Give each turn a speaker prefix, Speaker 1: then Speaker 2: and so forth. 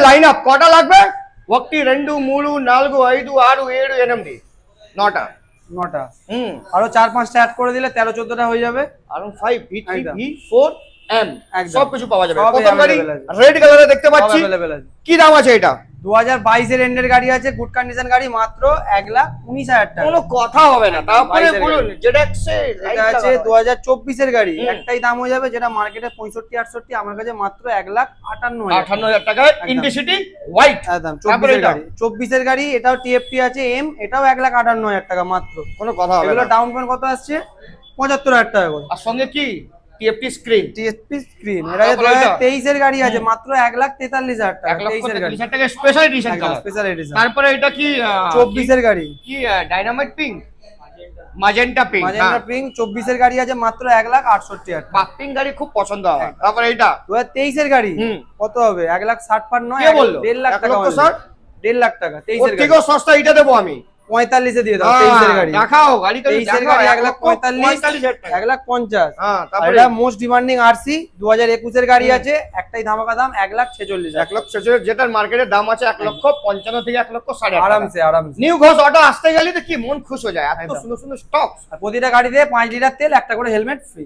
Speaker 1: Line up కోట লাগবে 1 2 3 4 5 6 7 8 9টা
Speaker 2: 9টা আরো 4-5টা add করে দিলে 13-14টা হয়ে যাবে।
Speaker 1: আরন 5 V3 V4 M সব কিছু পাওয়া যাবে।
Speaker 2: সব
Speaker 1: প্রথম গাড়ি
Speaker 2: available আছে।
Speaker 1: রেড কালারে দেখতে পাচ্ছি,
Speaker 2: available আছে।
Speaker 1: কি দাম আছে এটা?
Speaker 2: 2022 এর এন্ডের গাড়ি আছে, গুড কন্ডিশন গাড়ি, মাত্র 1,19,000 টাকা।
Speaker 1: কোনো কথা হবে না। তারপরে বলুন যেটা
Speaker 2: এটা আছে 2024 এর গাড়ি, একটাই দাম হয়ে যাবে, যেটা মার্কেটে 65-68, আমার কাছে মাত্র 1,58,000
Speaker 1: টাকায় ইন্টিসিটি হোয়াইট।
Speaker 2: একদম 24 এর গাড়ি, 24 এর গাড়ি, এটাও টিএফটি আছে এম, এটাও 1,58,000 টাকা মাত্র।
Speaker 1: কোনো কথা হবে না।
Speaker 2: এগুলো ডাউন পেমেন্ট কত আসছে? 75,000 টাকা করে।
Speaker 1: আর সঙ্গে কি টিএফটি স্ক্রিন,
Speaker 2: টিএফটি স্ক্রিন। এর আগে 2023 এর গাড়ি আছে, মাত্র 1,43,000 টাকা।
Speaker 1: 23 এর গাড়ি, টাকা special edition colour,
Speaker 2: special edition.
Speaker 1: তারপরে এটা কি
Speaker 2: 24 এর গাড়ি,
Speaker 1: কি dynamite pink, magenta pink.
Speaker 2: Magenta pink 24 এর গাড়ি আছে, মাত্র 1,68,000 টাকা।
Speaker 1: পিঙ্ক গাড়ি খুব পছন্দ হয়। তারপরে এটা
Speaker 2: 2023 এর গাড়ি, কত হবে? 1,60,000 নয়,
Speaker 1: কে বললো?
Speaker 2: 1.5 লাখ টাকা। 1.5 লাখ টাকা। 23 এর গাড়ি
Speaker 1: থেকেও সস্তা এটা দেবো আমি,
Speaker 2: 45 এ দিয়ে দাও। 23 এর গাড়ি
Speaker 1: দেখাও, গাড়ি
Speaker 2: 23 এর গাড়ি 1,45,000 টাকা, 1,50,000। আর এটা মোস্ট ডিমান্ডিং আরসি 2021 এর গাড়ি আছে, একটাই ধামাকা দাম 1,46,000।
Speaker 1: 1,46,000, যেটার মার্কেটের দাম আছে 1,55,000 থেকে 1,60,000
Speaker 2: আরামসে আরামসে।
Speaker 1: নিউ ঘোষ অটো আসতে গেলে তো কি মন খুশ হয়ে যায়, এত সুন্দর সুন্দর স্টক।
Speaker 2: আর প্রতিটা গাড়িতে 5 লিটার তেল, একটা করে হেলমেট ফ্রি।